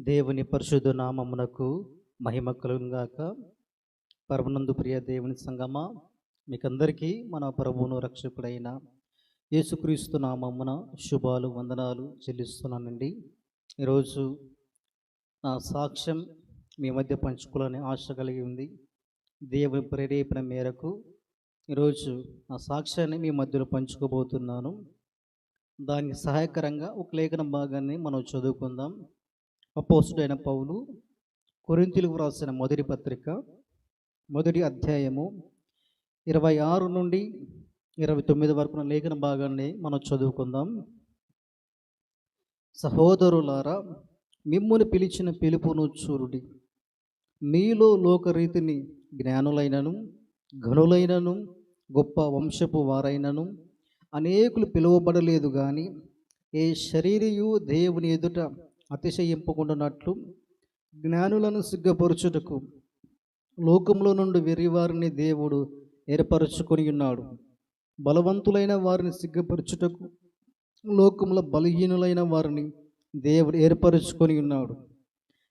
దేవుని పరిశుద్ధ నామమునకు మహిమ కలుగునుగాక. పరమనందు ప్రియ దేవుని సంగమా, మీకందరికీ మన ప్రభువును రక్షకుడైన యేసుక్రీస్తు నామమున శుభాలు వందనాలు చెల్లిస్తున్నానండి. ఈరోజు నా సాక్ష్యం మీ మధ్య పంచుకోవాలని ఆశ కలిగి ఉంది. దేవుని ప్రేరేపణ మేరకు ఈరోజు నా సాక్ష్యాన్ని మీ మధ్యలో పంచుకోబోతున్నాను. దానికి సహాయకరంగా ఒక లేఖన భాగాన్ని మనం చదువుకుందాం. అపోస్తుడైన పౌలు కొరింథీయులకు వ్రాసిన మొదటి పత్రిక మొదటి అధ్యాయము 26 నుండి 29 వరకు లేఖన భాగాన్ని మనం చదువుకుందాం. సహోదరులారా, మిమ్మును పిలిచిన పిలుపును చూరుడి. మీలో లోకరీతిని జ్ఞానులైనను ఘనులైనను గొప్ప వంశపు వారైనను అనేకులు పిలువబడలేదు, కానీ ఏ శరీరియు దేవుని ఎదుట అతిశయింపకుండానట్లు జ్ఞానులను సిగ్గపరచుటకు లోకంలో నుండి వెర్రివారిని దేవుడు ఏర్పరచుకొని ఉన్నాడు. బలవంతులైన వారిని సిగ్గపరచుటకు లోకంలో బలహీనులైన వారిని దేవుడు ఏర్పరచుకొని ఉన్నాడు.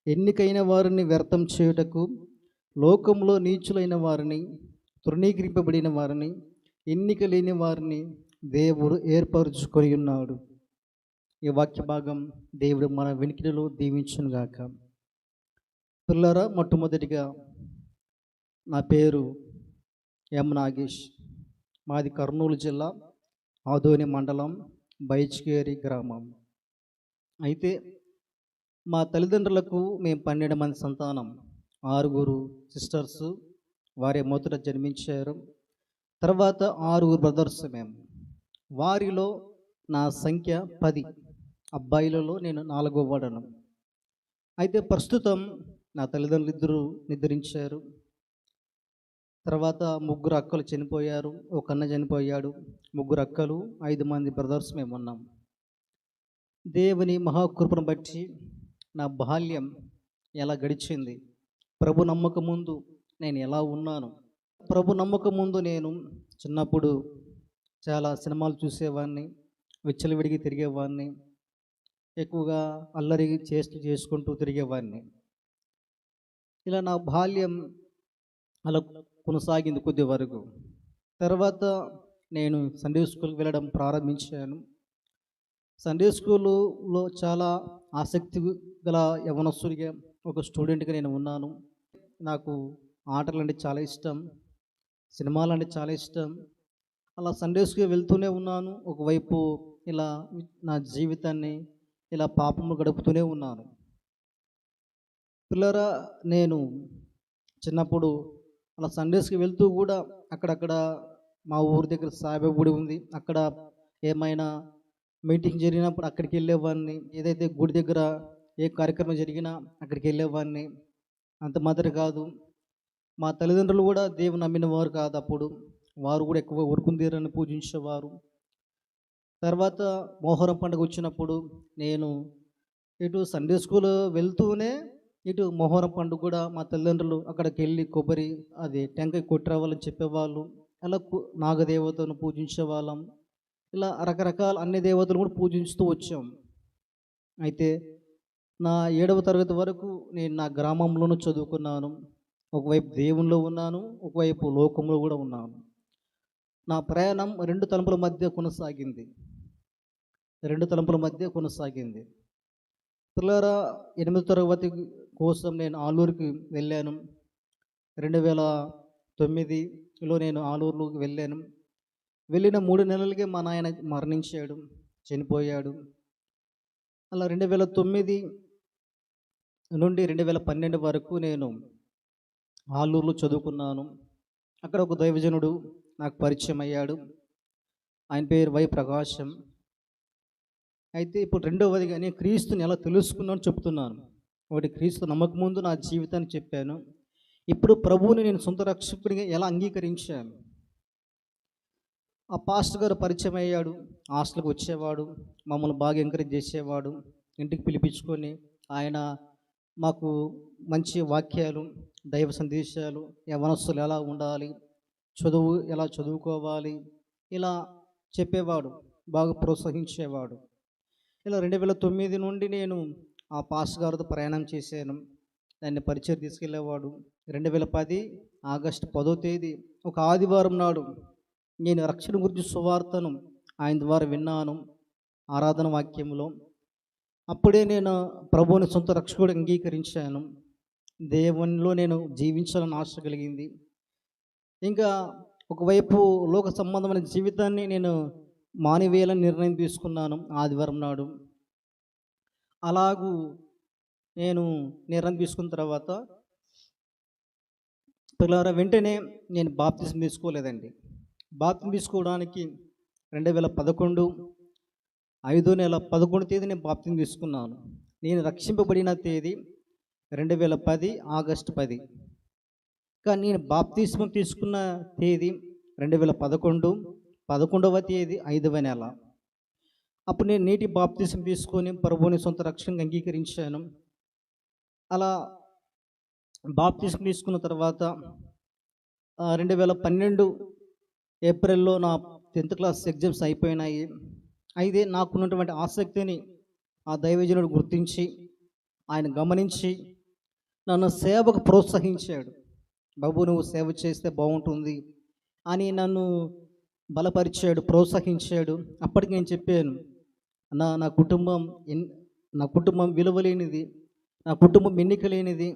ఎన్నికైన వారిని వ్యర్థం చేయుటకు లోకంలో నీచులైన వారిని, తృణీకరింపబడిన వారిని, ఎన్నిక లేని వారిని దేవుడు ఏర్పరచుకొని ఉన్నాడు. ఈ వాక్య భాగం దేవుడు మన వెనుకలో దీవించునుగాక. పిల్లరా, మొట్టమొదటిగా నా పేరు ఎం నాగేష్. మాది కర్నూలు జిల్లా ఆదోని మండలం బైచ్కేరి గ్రామం. అయితే మా తల్లిదండ్రులకు మేము 12 మంది సంతానం. 6 సిస్టర్స్, వారే మొదట జన్మించారు. తర్వాత 6 బ్రదర్స్ మేము. వారిలో నా సంఖ్య 10. అబ్బాయిలలో నేను 4వ వాడను. అయితే ప్రస్తుతం నా తల్లిదండ్రులు ఇద్దరు నిద్రించారు. తర్వాత 3 అక్కలు చనిపోయారు, ఒక అన్న చనిపోయాడు. 3 అక్కలు, 5 మంది బ్రదర్స్ మేము ఉన్నాం. దేవుని మహాకృపను బట్టి నా బాల్యం ఎలా గడిచింది, ప్రభు నమ్మక ముందు నేను ఎలా ఉన్నాను. ప్రభు నమ్మక ముందు నేను చిన్నప్పుడు చాలా సినిమాలు చూసేవాడిని, విచ్చలవిడిగి తిరిగేవాడిని, ఎక్కువగా అల్లరి చేసుకుంటూ తిరిగేవాడిని. ఇలా నా బాల్యం అలా కొనసాగింది కొద్ది వరకు. తర్వాత నేను సండే స్కూల్కి వెళ్ళడం ప్రారంభించాను. సండే స్కూల్లో చాలా ఆసక్తి గల యవనస్తుడిగా, ఒక స్టూడెంట్గా నేను ఉన్నాను. నాకు ఆటలు అంటే చాలా ఇష్టం, సినిమాలు అంటే చాలా ఇష్టం. అలా సండే స్కూల్ వెళ్తూనే ఉన్నాను. ఒకవైపు ఇలా నా జీవితాన్ని ఇలా పాపము గడుపుతూనే ఉన్నాను. పిల్లరా, నేను చిన్నప్పుడు అలా సండేస్కి వెళ్తూ కూడా అక్కడక్కడ మా ఊరి దగ్గర సాయిబాబా గుడి ఉంది, అక్కడ ఏమైనా మీటింగ్ జరిగినప్పుడు అక్కడికి వెళ్ళేవాడిని. ఏదైతే గుడి దగ్గర ఏ కార్యక్రమం జరిగినా అక్కడికి వెళ్ళేవాడిని. అంత మాత్రం కాదు, మా తల్లిదండ్రులు కూడా దేవుని నమ్మిన వారు కాదు. అప్పుడు వారు కూడా ఎక్కువ ఉరుకుని తీరని పూజించేవారు. తర్వాత మొహరం పండుగ వచ్చినప్పుడు నేను ఇటు సండే స్కూల్ వెళ్తూనే ఇటు మొహరం పండుగ కూడా మా తల్లిదండ్రులు అక్కడికి వెళ్ళి కొబ్బరి అది టెంకాయ కొట్టిరావాలని చెప్పేవాళ్ళు. అలా నాగదేవతను పూజించే వాళ్ళం. ఇలా రకరకాల అన్ని దేవతలు కూడా పూజిస్తూ వచ్చాం. అయితే నా 7వ తరగతి వరకు నేను నా గ్రామంలోనూ చదువుకున్నాను. ఒకవైపు దేవునిలో ఉన్నాను, ఒకవైపు లోకంలో కూడా ఉన్నాను. నా ప్రయాణం 2 తలంపుల మధ్య కొనసాగింది. పిల్లరా, 8వ తరగతి కోసం నేను ఆలూరుకి వెళ్ళాను. 2009లో నేను ఆలూరులోకి వెళ్ళాను. వెళ్ళిన 3 నెలలకే మా నాయన మరణించాడు, చనిపోయాడు. అలా 2009 నుండి 2012 వరకు నేను ఆలూరులో చదువుకున్నాను. అక్కడ ఒక దైవజనుడు నాకు పరిచయం అయ్యాడు. ఆయన పేరు వై ప్రకాశం. అయితే ఇప్పుడు రెండవదిగా నేను క్రీస్తుని ఎలా తెలుసుకున్నాను చెప్తున్నాను. ఒకటి, క్రీస్తు నమ్మక ముందు నా జీవితాన్ని చెప్పాను. ఇప్పుడు ప్రభువుని నేను సొంత రక్షకుడిగా ఎలా అంగీకరించాను. ఆ పాస్టర్ గారు పరిచయం అయ్యాడు, హాస్టల్కి వచ్చేవాడు, మమ్మల్ని బాగా ఎంకరేజ్ చేసేవాడు. ఇంటికి పిలిపించుకొని ఆయన మాకు మంచి వాక్యాలు, దైవ సందేశాలు, యవనస్తులు ఎలా ఉండాలి, చదువు ఎలా చదువుకోవాలి, ఇలా చెప్పేవాడు, బాగా ప్రోత్సహించేవాడు. ఇలా 2009 నుండి నేను ఆ పాస్టర్ గారితో ప్రయాణం చేశాను. దాన్ని పరిచయం తీసుకెళ్ళేవాడు. 2010 ఆగస్టు 10వ తేదీ ఒక ఆదివారం నాడు నేను రక్షణ గురించి సువార్తను ఆయన ద్వారా విన్నాను ఆరాధన వాక్యంలో. అప్పుడే నేను ప్రభువుని సొంత రక్షకుడు అంగీకరించాను. దేవునిలో నేను జీవించాలని ఆశ కలిగింది. ఇంకా ఒకవైపు లోక సంబంధమైన జీవితాన్ని నేను మానివేయాలని నిర్ణయం తీసుకున్నాను ఆదివారం నాడు. అలాగూ నేను నిర్ణయం తీసుకున్న తర్వాత పిల్లరా వెంటనే నేను బాప్తిజం తీసుకోలేదండి. బాప్తిజం తీసుకోవడానికి 2011 5వ నెల 11వ తేదీ నేను బాప్తిజం తీసుకున్నాను. నేను రక్షింపబడిన తేదీ 2010 ఆగస్టు 10. కానీ నేను బాప్తిస్మం తీసుకున్న తేదీ 2011 11వ తేదీ 5వ నెల. అప్పుడు నేను నీటి బాప్తిస్మం తీసుకొని ప్రభువుని సొంత రక్షణగా అంగీకరించాను. అలా బాప్తిస్మం తీసుకున్న తర్వాత 2012 ఏప్రిల్లో నా 10th క్లాస్ ఎగ్జామ్స్ అయిపోయినాయి. అయితే నాకున్నటువంటి ఆసక్తిని ఆ దైవజనుడు గుర్తించి ఆయన గమనించి నన్ను సేవకు ప్రోత్సహించాడు. బాబు నువ్వు సేవ చేస్తే బాగుంటుంది అని నన్ను బలపరిచాడు, ప్రోత్సహించాడు. అప్పటికి నేను చెప్పాను, నా కుటుంబం విలువలేనిది, నా కుటుంబం ఎన్నిక లేనిది,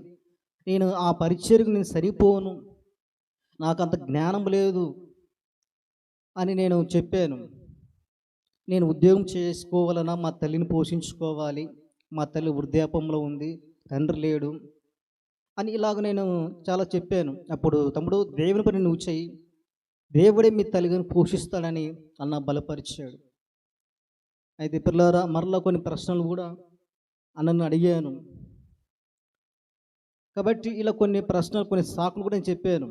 నేను ఆ పరిచర్యకు నేను సరిపోను, నాకు అంత జ్ఞానం లేదు అని నేను చెప్పాను. నేను ఉద్యోగం చేసుకోవాలన్నా మా తల్లిని పోషించుకోవాలి, మా తల్లి వృద్ధాపంలో ఉంది, తండ్రి లేడు అని ఇలాగ నేను చాలా చెప్పాను. అప్పుడు తమ్ముడు దేవుని పని నువ్వు చెయ్యి, దేవుడే మీ తల్లిని పోషిస్తాడని అన్న బలపరిచాడు. అయితే పిల్లరా మరలా కొన్ని ప్రశ్నలు కూడా అన్నను అడిగాను. కాబట్టి ఇలా కొన్ని ప్రశ్నలు కొన్ని సాకులు కూడా నేను చెప్పాను.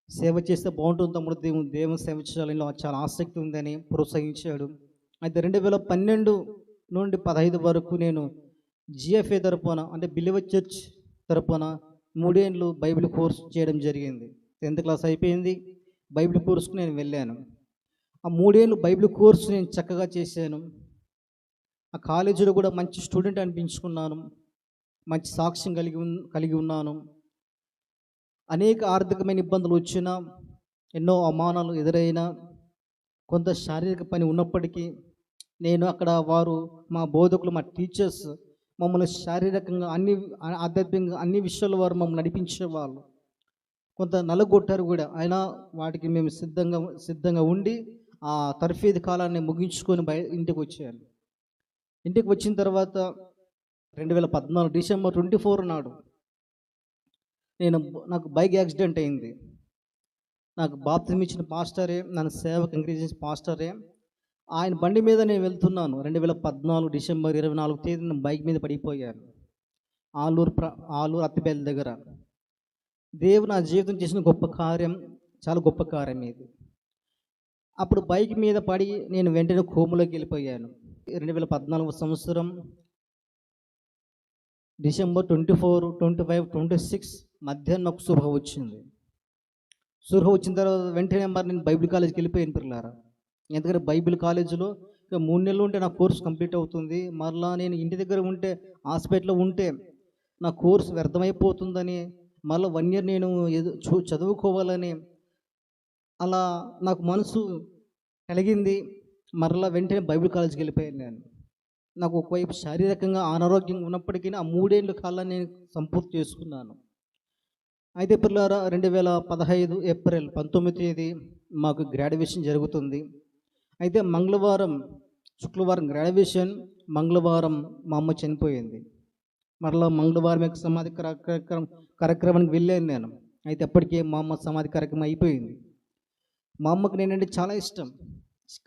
సేవ చేస్తే బాగుంటుంది తమ్ముడు, దేవుని సేవ చేయాలని చాలా ఆసక్తి ఉందని ప్రోత్సహించాడు. అయితే 2012 నుండి 15 వరకు నేను జిఎఫ్ఏ తరపున అంటే బిలీవర్ చర్చ్ తరపున 3 ఏళ్ళు బైబిల్ కోర్స్ చేయడం జరిగింది. 10th క్లాస్ అయిపోయింది, బైబిల్ కోర్సుకు నేను వెళ్ళాను. ఆ 3 ఏళ్ళు బైబిల్ కోర్సు నేను చక్కగా చేశాను. ఆ కాలేజీలో కూడా మంచి స్టూడెంట్ అనిపించుకున్నాను, మంచి సాక్ష్యం కలిగి ఉన్నాను. అనేక ఆర్థికమైన ఇబ్బందులు వచ్చినా, ఎన్నో అవమానాలు ఎదురైనా, కొంత శారీరక పని ఉన్నప్పటికీ నేను అక్కడ మా బోధకులు, మా టీచర్స్ మమ్మల్ని శారీరకంగా ఆధ్యాత్మికంగా అన్ని విషయాల వారు మమ్మల్ని నడిపించేవాళ్ళు. కొంత నలగొట్టారు కూడా, అయినా వాటికి మేము సిద్ధంగా ఉండి ఆ తర్ఫీదు కాలాన్ని ముగించుకొని ఇంటికి వచ్చాను. ఇంటికి వచ్చిన తర్వాత 2014 డిసెంబర్ 24 నాడు నాకు బైక్ యాక్సిడెంట్ అయింది. నాకు బాప్తిజం ఇచ్చిన పాస్టరే, నన్ను సేవకు ఎంకరేజ్ పాస్టరే, ఆయన బండి మీద నేను వెళ్తున్నాను. 2014 డిసెంబర్ 24 తేదీన బైక్ మీద పడిపోయాను ఆలూరు అత్తిబేల దగ్గర. దేవుడు నా జీవితం చేసిన గొప్ప కార్యం, చాలా గొప్ప కార్యం ఇది. అప్పుడు బైక్ మీద పడి నేను వెంటనే కోములోకి వెళ్ళిపోయాను. 2014 సంవత్సరం డిసెంబర్ 24, 25, 26 మధ్యాహ్నం నాకు సురహ వచ్చింది. సురహ వచ్చిన తర్వాత వెంటనే మరి నేను బైబిల్ కాలేజీకి వెళ్ళిపోయాను పిల్లారా. ఎందుకంటే బైబిల్ కాలేజీలో ఇక 3 నెలలు ఉంటే నా కోర్సు కంప్లీట్ అవుతుంది. మరలా నేను ఇంటి దగ్గర ఉంటే, హాస్పిటల్లో ఉంటే నా కోర్సు వ్యర్థమైపోతుందని, మళ్ళీ 1 ఇయర్ నేను చదువుకోవాలని అలా నాకు మనసు కలిగింది. మరలా వెంటనే బైబిల్ కాలేజీకి వెళ్ళిపోయాను నేను. నాకు ఒకవైపు శారీరకంగా అనారోగ్యంగా ఉన్నప్పటికీ ఆ 3 ఏళ్ళ కాలాన్ని నేను సంపూర్తి చేసుకున్నాను. అయితే పిల్లారా 2015 ఏప్రిల్ 19 తేదీ మాకు గ్రాడ్యుయేషన్ జరుగుతుంది. అయితే శుక్రవారం గ్రాడ్యుయేషన్, మంగళవారం మా అమ్మ చనిపోయింది. మరలా మంగళవారం యొక్క సమాధి కార్యక్రమానికి వెళ్ళాను నేను. అయితే అప్పటికే మా అమ్మ సమాధి కార్యక్రమం అయిపోయింది. మా అమ్మకు నేనంటే చాలా ఇష్టం,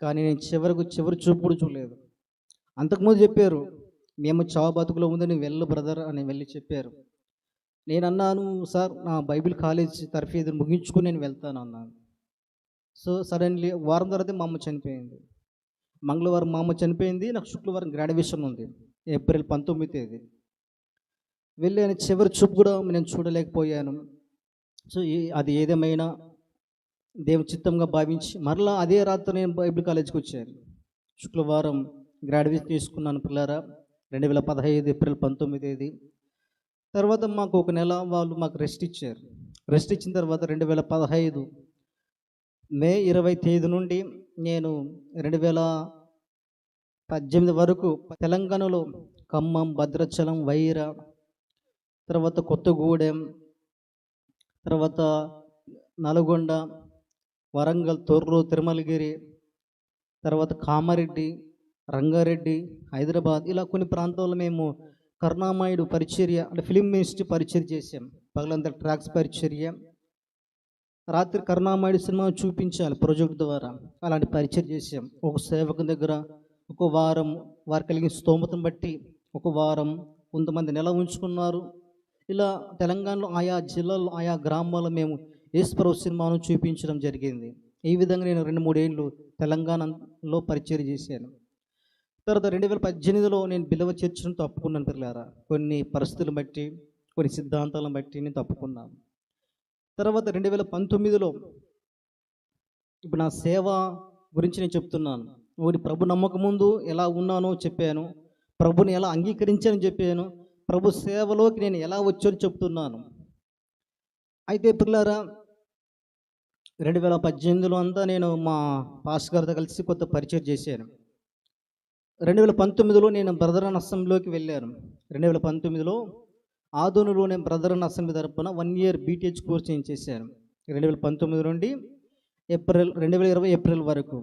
కానీ నేను చివరి చూపు కూడా చూడలేదు. అంతకుముందు చెప్పారు, మేము చావు బతుకులో ఉందని వెళ్ళు బ్రదర్ అని వెళ్ళి చెప్పారు. నేను అన్నాను, సార్ నా బైబిల్ కాలేజ్ తర్ఫీదు ముగించుకొని నేను వెళ్తాను అన్నాను. సో సడన్లీ వారం తర్వాత మా అమ్మ చనిపోయింది. మంగళవారం మా అమ్మ చనిపోయింది, నాకు శుక్రవారం గ్రాడ్యుయేషన్ ఉంది, ఏప్రిల్ 19 తేదీ. వెళ్ళాను, చివరి చూపు కూడా నేను చూడలేకపోయాను. సో అది ఏదేమైనా దేవుని చిత్తంగా భావించి మరలా అదే రాత్రి నేను బైబిల్ కాలేజీకి వచ్చాను. శుక్రవారం గ్రాడ్యుయేషన్ తీసుకున్నాను పిల్లారా. 2015 ఏప్రిల్ 19 తర్వాత మాకు ఒక నెల వాళ్ళు మాకు రెస్ట్ ఇచ్చారు. రెస్ట్ ఇచ్చిన తర్వాత 2015 మే 20 నుండి నేను 2018 వరకు తెలంగాణలో ఖమ్మం, భద్రాచలం, వైరా, తర్వాత కొత్తగూడెం, తర్వాత నల్గొండ, వరంగల్, తొర్రూరు, తిరుమలగిరి, తర్వాత కామారెడ్డి, రంగారెడ్డి, హైదరాబాద్, ఇలా కొన్ని ప్రాంతాల్లో మేము కరుణామయుడు పరిచర్య అంటే ఫిలిం మినిస్ట్రీ పరిచర్య చేసాం. పగలంతా ట్రాక్స్ పరిచర్య, రాత్రి కరుణామయుడు సినిమా చూపించాలి ప్రాజెక్ట్ ద్వారా, అలాంటి పరిచర్య చేసాం. ఒక సేవకుని దగ్గర ఒక వారం వారు కలిగిన స్తోమతను బట్టి ఒక వారం, కొంతమంది నెల ఉంచుకున్నారు. ఇలా తెలంగాణలో ఆయా జిల్లాల్లో ఆయా గ్రామాల్లో మేము యేసుప్రభు సినిమాను చూపించడం జరిగింది. ఈ విధంగా నేను 2-3 ఏళ్ళు తెలంగాణలో పరిచర్య చేశాను. తర్వాత 2018లో నేను బిలవ చర్చను తప్పుకున్నాను పిల్లారా. కొన్ని పరిస్థితులను బట్టి, కొన్ని సిద్ధాంతాలను బట్టి నేను తప్పుకున్నాను. తర్వాత 2019లో ఇప్పుడు నా సేవ గురించి నేను చెప్తున్నాను. ఒకటి, ప్రభు నమ్మకం ముందు ఎలా ఉన్నానో చెప్పాను, ప్రభుని ఎలా అంగీకరించానని చెప్పాను, ప్రభు సేవలోకి నేను ఎలా వచ్చానో చెప్తున్నాను. అయితే పిల్లారా 2018లో అంతా నేను మా పాస్టర్ గారితో కలిసి కొత్త పరిచయం చేశాను. 2019లో నేను బ్రదర్ అన్ అసెంబ్లీలోకి వెళ్ళాను. 2019లో ఆదోనులో నేను బ్రదర్ అన్ అసెంబ్లీ తరపున 1 ఇయర్ బీటీహెచ్ కోర్స్ నేను చేశాను. 2019 నుండి 2020 ఏప్రిల్ వరకు.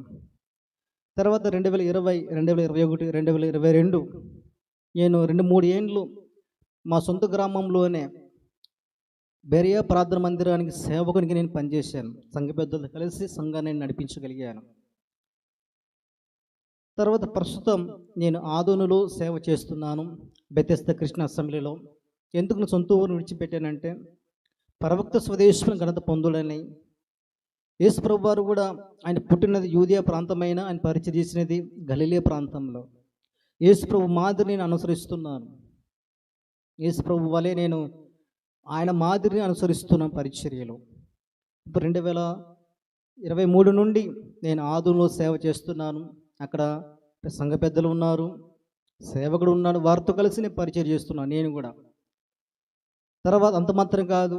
తర్వాత 2020, 2021, 2022 నేను 2-3 ఏండ్లు మా సొంత గ్రామంలోనే బెరియా ప్రార్థన మందిరానికి సేవకునికి నేను పనిచేశాను. సంఘ పెద్దలతో కలిసి సంఘాన్ని నడిపించగలిగాను. తర్వాత ప్రస్తుతం నేను ఆదోనులో సేవ చేస్తున్నాను, బెతెస్దా క్రిస్టియన్ అసెంబ్లీలో. ఎందుకు నేను సొంత ఊరు విడిచిపెట్టానంటే, ప్రవక్త స్వదేశం ఘనత పొందుడని. యేసు ప్రభు వారు కూడా ఆయన పుట్టినది యూదియా ప్రాంతమైన, ఆయన పరిచయం చేసినది గలిలే ప్రాంతంలో. యేసు ప్రభు మాదిరిని నేను అనుసరిస్తున్నాను. యేసు ప్రభు వలె నేను ఆయన మాదిరిని అనుసరిస్తున్నాను పరిచర్యలో. ఇప్పుడు 2023 నుండి నేను ఆదోనులో సేవ చేస్తున్నాను. అక్కడ సంఘ పెద్దలు ఉన్నారు, సేవకుడు ఉన్నాడు, వారితో కలిసి నేను పరిచయం చేస్తున్నాను నేను కూడా. తర్వాత అంత మాత్రం కాదు,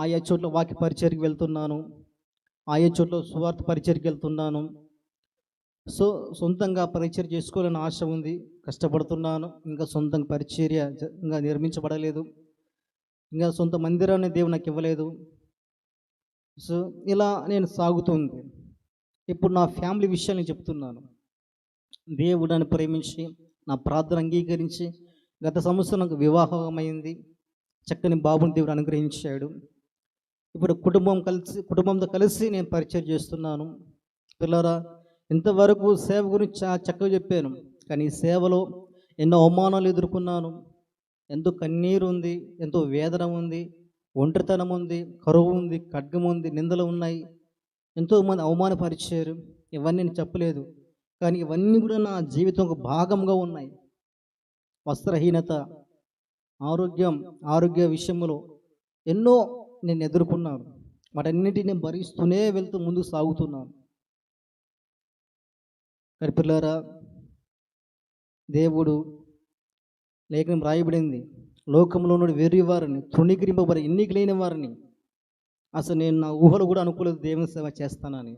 ఆయా చోట్ల వాక్య పరిచర్యకి వెళ్తున్నాను, ఆయా చోట్ల సువార్త పరిచర్యకి వెళ్తున్నాను. సో సొంతంగా పరిచర్య చేసుకోవాలని ఆశ ఉంది, కష్టపడుతున్నాను. ఇంకా సొంతంగా పరిచర్య ఇంకా నిర్మించబడలేదు, ఇంకా సొంత మందిరాన్ని దేవుడు నాకు ఇవ్వలేదు. సో ఇలా నేను సాగుతుంది. ఇప్పుడు నా ఫ్యామిలీ విషయాన్ని చెప్తున్నాను. దేవుడు నన్ను ప్రేమించి నా ప్రార్థన అంగీకరించి గత సంవత్సరం నాకు వివాహమైంది. చక్కని బాబుని దేవుడు అనుగ్రహించాడు. ఇప్పుడు కుటుంబంతో కలిసి నేను పరిచయం చేస్తున్నాను. పిల్లరా, ఇంతవరకు సేవ గురించి చక్కగా చెప్పాను, కానీ ఈ సేవలో ఎన్నో అవమానాలు ఎదుర్కొన్నాను. ఎంతో కన్నీరు ఉంది, ఎంతో వేదన ఉంది, ఒంటరితనం ఉంది, కరువు ఉంది, ఖడ్గం ఉంది, నిందలు ఉన్నాయి, ఎంతోమంది అవమానపరిచారు. ఇవన్నీ నేను చెప్పలేదు, కానీ ఇవన్నీ కూడా నా జీవితం ఒక భాగంగా ఉన్నాయి. వస్త్రహీనత, ఆరోగ్య విషయంలో ఎన్నో నేను ఎదుర్కొన్నాను. వాటన్నిటిని నేను భరిస్తూనే వెళ్తూ ముందుకు సాగుతున్నాను. కానీ పిల్లారా, దేవుడు లేఖనం రాయబడింది, లోకంలో నుండి వెర్రి వారిని, తృణీకరింపబడి ఎన్నిక లేని వారిని, అసలు నేను నా ఊహలు కూడా అనుకోలేదు దేవుని సేవ చేస్తానని,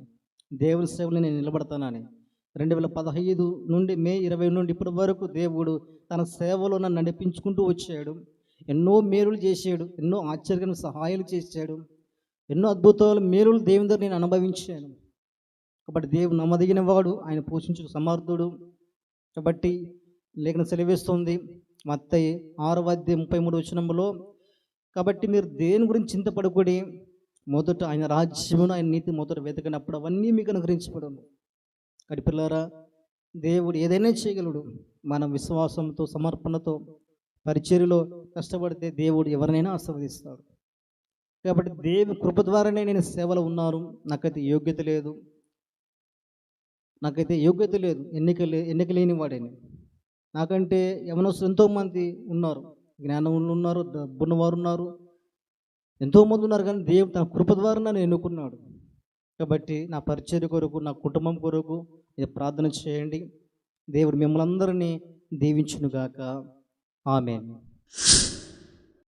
దేవుని సేవలో నేను నిలబడతానని. 2015 నుండి మే 20 నుండి ఇప్పటి వరకు దేవుడు తన సేవలో నన్ను నడిపించుకుంటూ వచ్చాడు. ఎన్నో మేలులు చేశాడు, ఎన్నో ఆశ్చర్యకరమైన సహాయాలు చేశాడు, ఎన్నో అద్భుతాలు మేలులు దేవుని దగ్గర నేను అనుభవించాను. కాబట్టి దేవుడు నమ్మదగిన వాడు, ఆయన పోషించు సమర్థుడు. కాబట్టి లేఖనం సెలవిస్తుంది మత్తయి 6:33 కాబట్టి మీరు దేని గురించి చింతపడకూడి, మొదట ఆయన రాజ్యమును ఆయన నీతి మొదట వెతకినప్పుడు అవన్నీ మీకు అనుగ్రహించబడను. కాబట్టి పిల్లారా, దేవుడు ఏదైనా చేయగలడు. మన విశ్వాసంతో, సమర్పణతో పరిచర్యలో కష్టపడితే దేవుడు ఎవరినైనా ఆశీర్వదిస్తాడు. కాబట్టి దేవుని కృప ద్వారానే నేను సేవలో ఉన్నాను. నాకైతే యోగ్యత లేదు, ఎన్నిక లేని వాడని. నాకంటే యవనస్తులు ఎంతోమంది ఉన్నారు, జ్ఞానములు ఉన్నారు, డబ్బున్నవారు ఉన్నారు, ఎంతోమంది ఉన్నారు, కానీ దేవుడు తన కృప ద్వారా నన్ను ఎన్నుకున్నాడు. కాబట్టి నా పరిచర్య కొరకు, నా కుటుంబం కొరకు ప్రార్థన చేయండి. దేవుడు మిమ్మల్ని అందరినీ దీవించునుగాక. ఆమేన్.